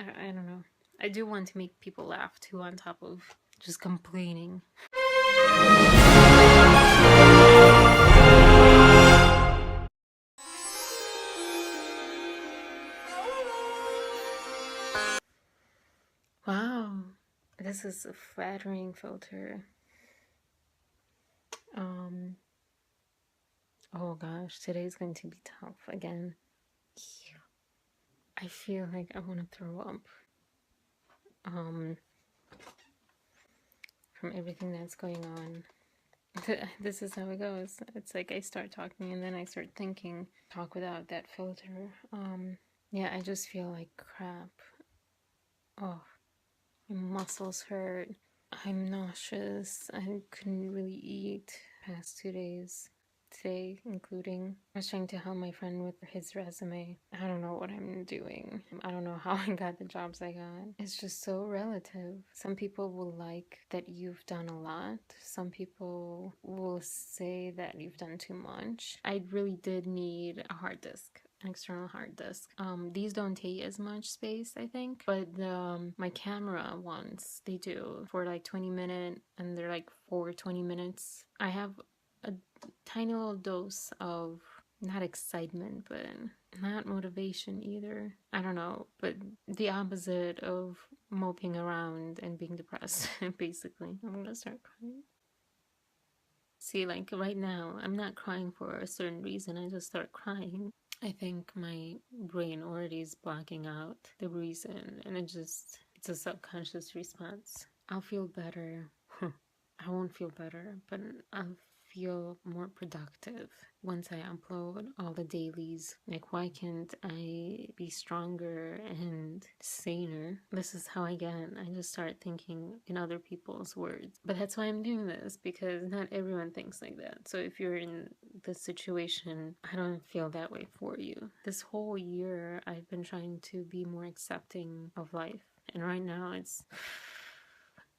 I don't know. I do want to make people laugh too, on top of just complaining. Wow, this is a flattering filter. Oh gosh, today's going to be tough again. I feel like I want to throw up. From everything that's going on. This is how it goes. It's like I start talking and then I start thinking. Talk without that filter. Yeah, I just feel like crap. Oh, my muscles hurt. I'm nauseous. I couldn't really eat past 2 days. Today, including. I was trying to help my friend with his resume. I don't know what I'm doing. I don't know how I got the jobs I got. It's just so relative. Some people will like that you've done a lot. Some people will say that you've done too much. I really did need a hard disk. An external hard disk. These don't take as much space, I think, but my camera ones, they do, for like 20-minute, and they're like for 20 minutes. I have a tiny little dose of not excitement, but not motivation either. I don't know, but the opposite of moping around and being depressed, basically. I'm gonna start crying. See, like right now, I'm not crying for a certain reason, I just start crying. I think my brain already is blocking out the reason, and it's a subconscious response. I'll feel better. I won't feel better, but I'll feel more productive once I upload all the dailies. Like, why can't I be stronger and saner? This is how I just start thinking in other people's words. But that's why I'm doing this, because not everyone thinks like that. So if you're in this situation, I don't feel that way for you. This whole year, I've been trying to be more accepting of life. And right now,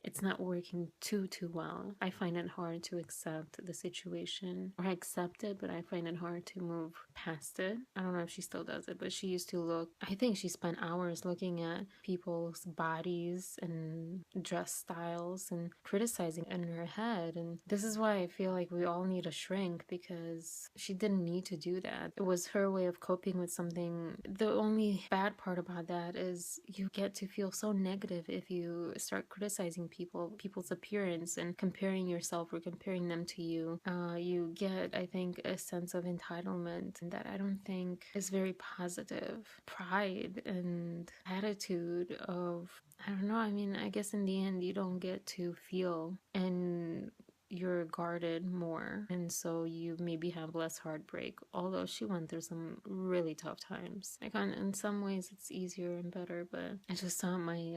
it's not working too well. I find it hard to accept the situation, or accept it, but I find it hard to move past it. I don't know if she still does it, but she used to look, I think she spent hours looking at people's bodies and dress styles and criticizing in her head. And this is why I feel like we all need a shrink, because she didn't need to do that. It was her way of coping with something. The only bad part about that is you get to feel so negative if you start criticizing people's appearance and comparing yourself or comparing them to you. You get, I think, a sense of entitlement that I don't think is very positive. Pride and attitude of, I don't know, I mean, I guess in the end you don't get to feel, and you're guarded more, and so you maybe have less heartbreak, although she went through some really tough times. Like, in some ways it's easier and better, but I just saw my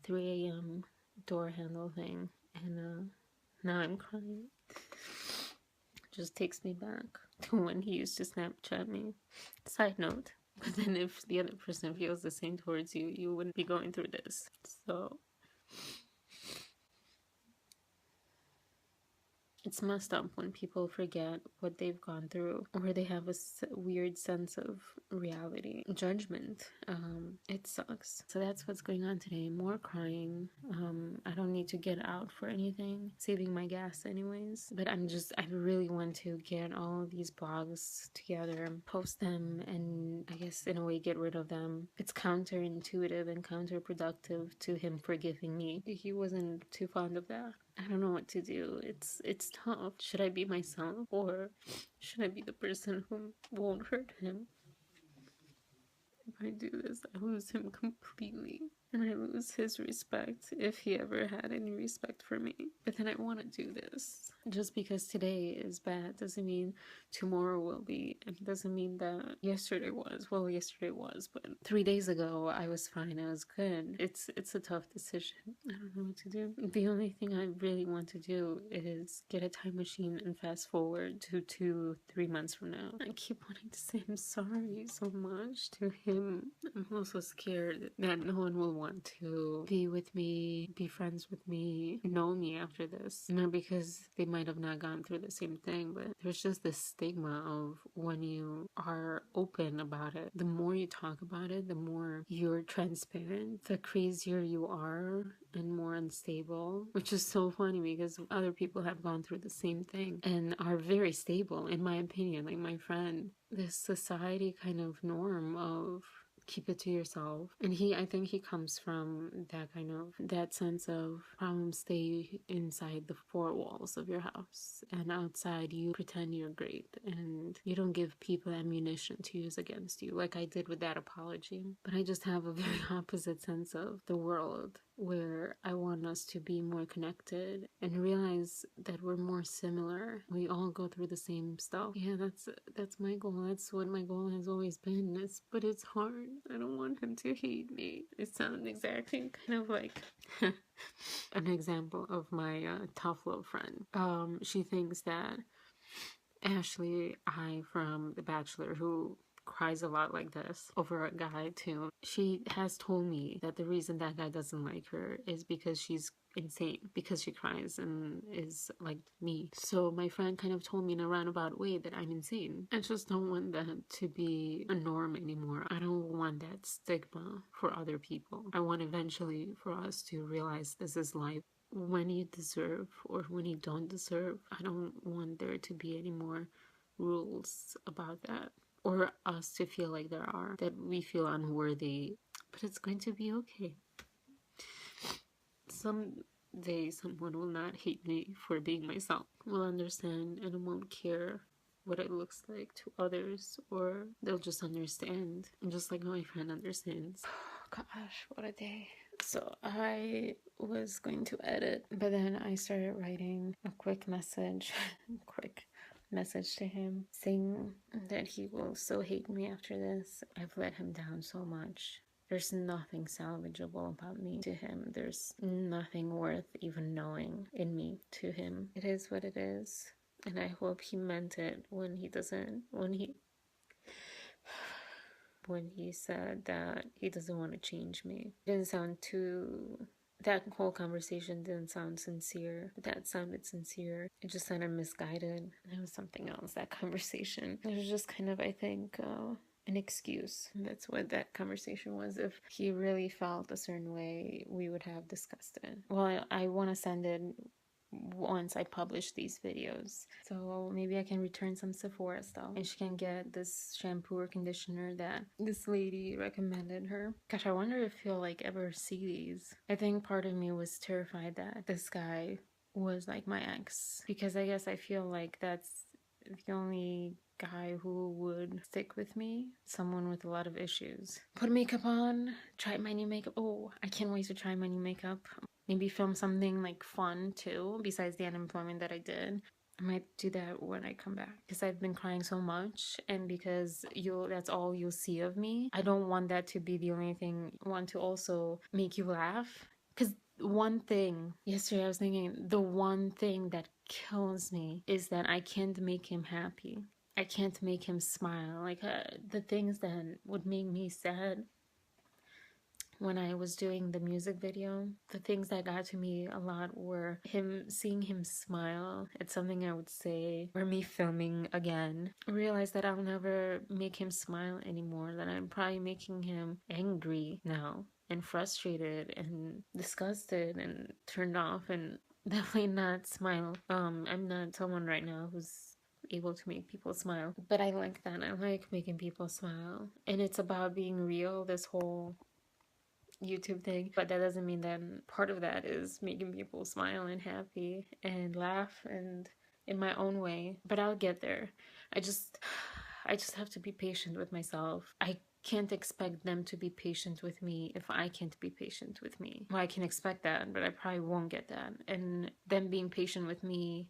3 a.m. door handle thing, and now I'm crying. Just takes me back to when he used to Snapchat me. Side note, but then if the other person feels the same towards you, you wouldn't be going through this. So it's messed up when people forget what they've gone through, or they have a weird sense of reality. Judgment. It sucks. So that's what's going on today. More crying. I don't need to get out for anything. Saving my gas anyways. But I really want to get all of these blogs together and post them, and I guess in a way get rid of them. It's counterintuitive and counterproductive to him forgiving me. He wasn't too fond of that. I don't know what to do. It's tough. Should I be myself, or should I be the person who won't hurt him? If I do this, I lose him completely, and I lose his respect, if he ever had any respect for me. But then I want to do this. Just because today is bad doesn't mean tomorrow will be. It doesn't mean that yesterday was. Well, yesterday was, but 3 days ago I was fine. I was good. It's a tough decision. I don't know what to do. The only thing I really want to do is get a time machine and fast forward to 2-3 months from now. I keep wanting to say I'm sorry so much to him. I'm also scared that no one will want to be with me, be friends with me, know me after this. Not because they might have not gone through the same thing, but there's just this stigma of when you are open about it, the more you talk about it, the more you're transparent, the crazier you are and more unstable, which is so funny because other people have gone through the same thing and are very stable, in my opinion. Like my friend, this society kind of norm of keep it to yourself, and I think he comes from that sense of problems stay inside the four walls of your house, and outside you pretend you're great and you don't give people ammunition to use against you, like I did with that apology. But I just have a very opposite sense of the world, where I want us to be more connected and realize that we're more similar. We all go through the same stuff. Yeah, that's my goal. That's what my goal has always been. But it's hard. I don't want him to hate me. It sounds exactly kind of like an example of my tough love friend. She thinks that Ashley, from The Bachelor, who cries a lot like this over a guy too, she has told me that the reason that guy doesn't like her is because she's insane, because she cries and is like me. So my friend kind of told me in a roundabout way that I'm insane. I just don't want that to be a norm anymore. I don't want that stigma for other people. I want eventually for us to realize this is life. When you deserve or when you don't deserve, I don't want there to be any more rules about that, or us to feel like there are, that we feel unworthy. But it's going to be okay. Someday someone will not hate me for being myself, will understand and won't care what it looks like to others, or they'll just understand, just like my friend understands. Gosh, what a day. So I was going to edit, but then I started writing a quick message to him, saying that he will still hate me after this. I've let him down so much. There's nothing salvageable about me to him. There's nothing worth even knowing in me to him. It is what it is. And I hope he meant it when he said that he doesn't want to change me. That whole conversation didn't sound sincere. That sounded sincere. It just sounded misguided. It was something else, that conversation. It was just kind of, I think, an excuse. That's what that conversation was. If he really felt a certain way, we would have discussed it. Well, I want to send it once I publish these videos, so maybe I can return some Sephora stuff and she can get this shampoo or conditioner that this lady recommended her. Gosh, I wonder if he'll ever see these. I think part of me was terrified that this guy was like my ex, because I guess I feel like that's the only guy who would stick with me, someone with a lot of issues. Put makeup on, try my new makeup. Oh, I can't wait to try my new makeup. Maybe film something fun too, besides the unemployment that I did. I might do that when I come back, because I've been crying so much, and because that's all you'll see of me. I don't want that to be the only thing. I want to also make you laugh, because yesterday I was thinking, the one thing that kills me is that I can't make him happy. I can't make him smile. The things that would make me sad when I was doing the music video, the things that got to me a lot were seeing him smile at something I would say, or me filming again. I realized that I'll never make him smile anymore, that I'm probably making him angry now, and frustrated, and disgusted, and turned off, and definitely not smile. I'm not someone right now who's able to make people smile, but I like that. I like making people smile, and it's about being real, this whole YouTube thing, but that doesn't mean that part of that is making people smile and happy and laugh and in my own way. But I'll get there. I just have to be patient with myself. I can't expect them to be patient with me if I can't be patient with me. Well, I can expect that, but I probably won't get that. And them being patient with me,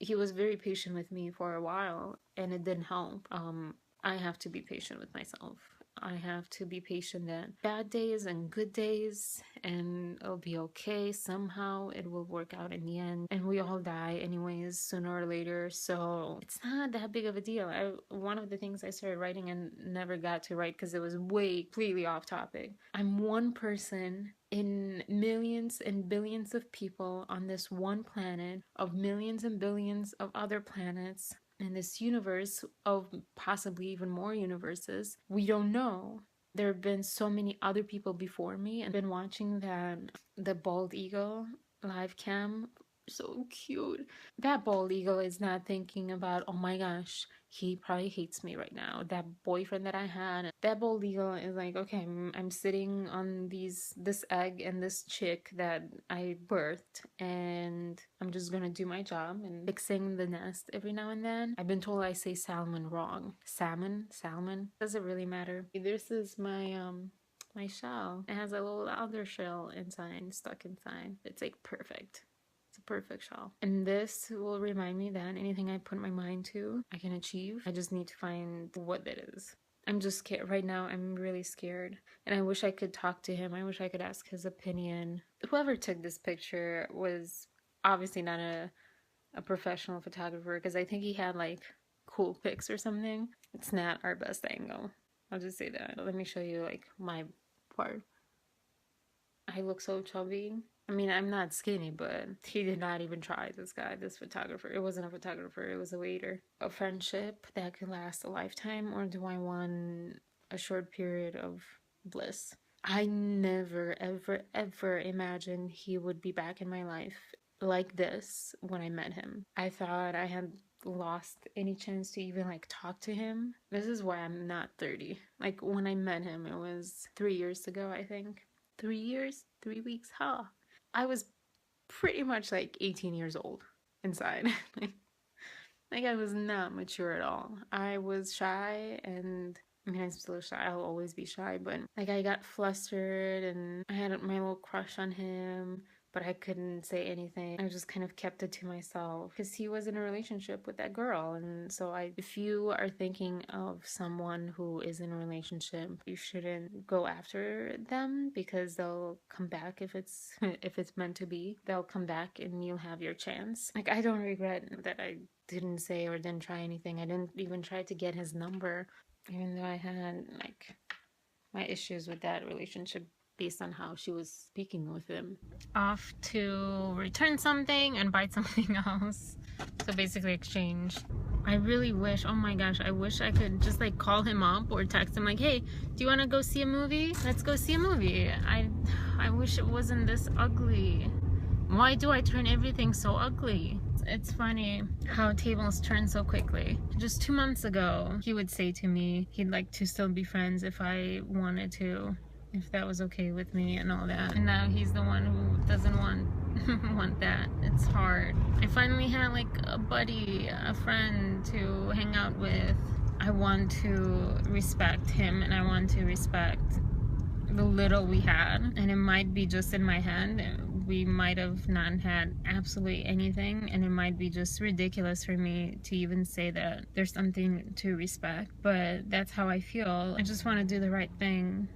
he was very patient with me for a while, and it didn't help. I have to be patient with myself. I have to be patient that bad days and good days, and it'll be okay. Somehow it will work out in the end. And we all die anyways, sooner or later. So it's not that big of a deal. One of the things I started writing and never got to write because it was way completely off topic. I'm one person in millions and billions of people on this one planet, of millions and billions of other planets in this universe of possibly even more universes. We don't know. There have been so many other people before me, and I've been watching the bald eagle live cam. So cute. That bald eagle is not thinking about, oh my gosh, he probably hates me right now. That boyfriend that I had, that bald eagle is like, okay, I'm sitting on this egg and this chick that I birthed, and I'm just gonna do my job and fixing the nest every now and then. I've been told I say salmon wrong. Salmon? Does it really matter? This is my shell. It has a little outer shell inside, stuck inside. It's like perfect. It's a perfect shell. And this will remind me that anything I put my mind to, I can achieve. I just need to find what that is. I'm just scared. Right now, I'm really scared. And I wish I could talk to him. I wish I could ask his opinion. Whoever took this picture was obviously not a professional photographer, because I think he had like cool pics or something. It's not our best angle. I'll just say that. Let me show you like my part. I look so chubby. I mean, I'm not skinny, but he did not even try, this guy, this photographer. It wasn't a photographer, it was a waiter. A friendship that could last a lifetime, or do I want a short period of bliss? I never, ever, ever imagined he would be back in my life like this when I met him. I thought I had lost any chance to even like talk to him. This is why I'm not 30. Like when I met him, it was 3 years ago, I think. 3 years? 3 weeks? Huh. I was pretty much like 18 years old inside. Like I was not mature at all. I was shy, and I mean, I'm still shy. I'll always be shy, but like I got flustered and I had my little crush on him, but I couldn't say anything. I just kind of kept it to myself because he was in a relationship with that girl. And so if you are thinking of someone who is in a relationship, you shouldn't go after them, because they'll come back if it's if it's meant to be. They'll come back and you'll have your chance. Like I don't regret that I didn't say or didn't try anything. I didn't even try to get his number, even though I had like my issues with that relationship based on how she was speaking with him. Off to return something and buy something else. So basically exchange. I really wish, oh my gosh, I wish I could just like call him up or text him like, hey, do you want to go see a movie? Let's go see a movie. I wish it wasn't this ugly. Why do I turn everything so ugly? It's funny how tables turn so quickly. Just 2 months ago, he would say to me he'd like to still be friends if I wanted to, if that was okay with me and all that. And now he's the one who doesn't want that. It's hard. I finally had like a buddy, a friend to hang out with. I want to respect him, and I want to respect the little we had. And it might be just in my head. We might have not had absolutely anything, and it might be just ridiculous for me to even say that there's something to respect, but that's how I feel. I just want to do the right thing,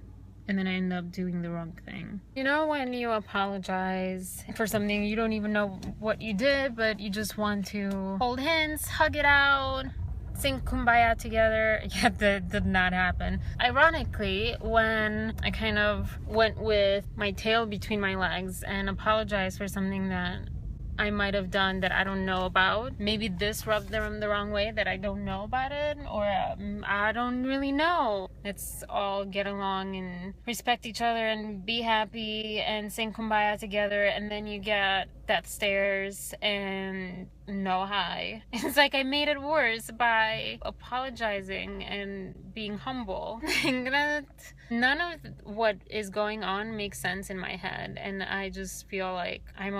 and then I end up doing the wrong thing. You know, when you apologize for something, you don't even know what you did, but you just want to hold hands, hug it out, sing Kumbaya together. Yeah, that did not happen. Ironically, when I kind of went with my tail between my legs and apologized for something that I might have done that I don't know about, maybe this rubbed them the wrong way, that I don't know about it, or I don't really know. Let's all get along and respect each other and be happy and sing Kumbaya together, and then you get that stares and no hi. It's like I made it worse by apologizing and being humble. None of what is going on makes sense in my head, and I just feel like I'm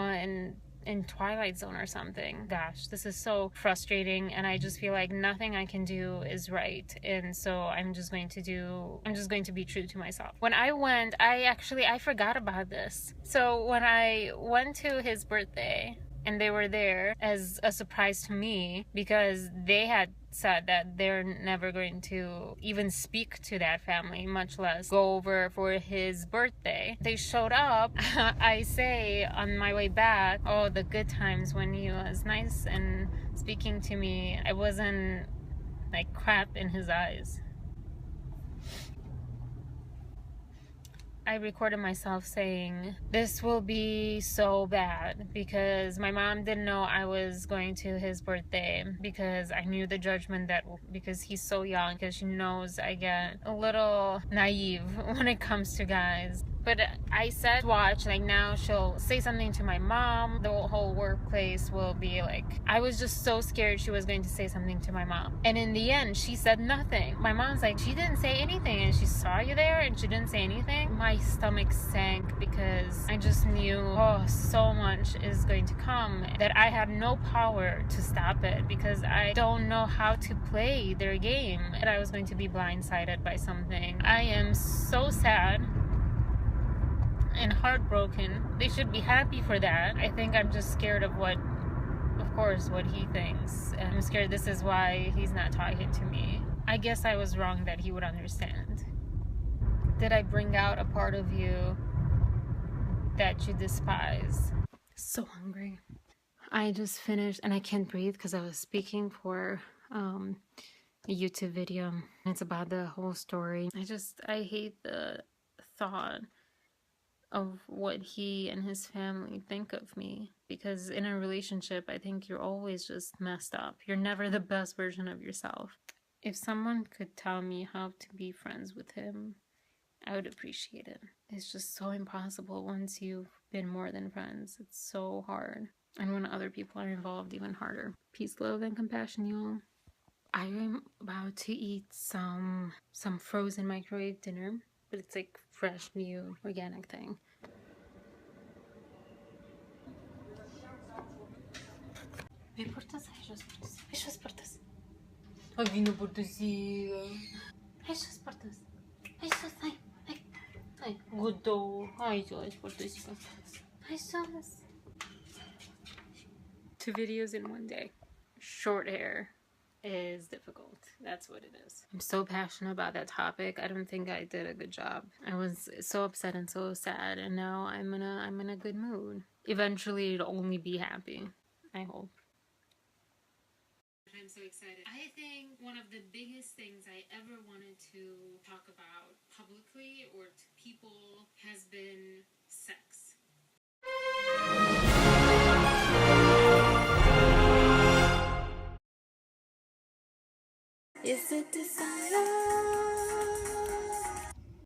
in Twilight Zone or something. Gosh, this is so frustrating, and I just feel like nothing I can do is right, and so I'm just going to be true to myself. When I went, I forgot about this. So when I went to his birthday, and they were there as a surprise to me because they had said that they're never going to even speak to that family, much less go over for his birthday. They showed up. I say on my way back, oh, the good times when he was nice and speaking to me. I wasn't like crap in his eyes. I recorded myself saying, this will be so bad, because my mom didn't know I was going to his birthday, because I knew the judgment that, because he's so young, because she knows I get a little naive when it comes to guys. But I said, watch, like now she'll say something to my mom. The whole workplace will be like, I was just so scared she was going to say something to my mom. And in the end, she said nothing. My mom's like, she didn't say anything, and she saw you there and she didn't say anything. My stomach sank, because I just knew, oh, so much is going to come, that I had no power to stop it, because I don't know how to play their game, and I was going to be blindsided by something. I am so sad and heartbroken. They should be happy for that. I think I'm just scared of what he thinks. I'm scared this is why he's not talking to me. I guess I was wrong that he would understand. Did I bring out a part of you that you despise? So hungry. I just finished, and I can't breathe because I was speaking for a YouTube video. It's about the whole story. I hate the thought of what he and his family think of me, because in a relationship, I think you're always just messed up. You're never the best version of yourself. If someone could tell me how to be friends with him, I would appreciate it. It's just so impossible once you've been more than friends. It's so hard. And when other people are involved, even harder. Peace, love, and compassion, y'all. I am about to eat some frozen microwave dinner, but it's like fresh, new, organic thing. Ve por tas, Jesús por tas. Ay, vino por tas, Jesús por tas. Jesús, ay, godo. Ay, Jesús por tas. Jesús. 2 videos in one day. Short hair is difficult. That's what it is. I'm so passionate about that topic. I don't think I did a good job. I was so upset and so sad, and now I'm in a good mood. Eventually it'll only be happy, I hope. I'm so excited. I think one of the biggest things I ever wanted to talk about publicly or to people has been sex. Is it desire?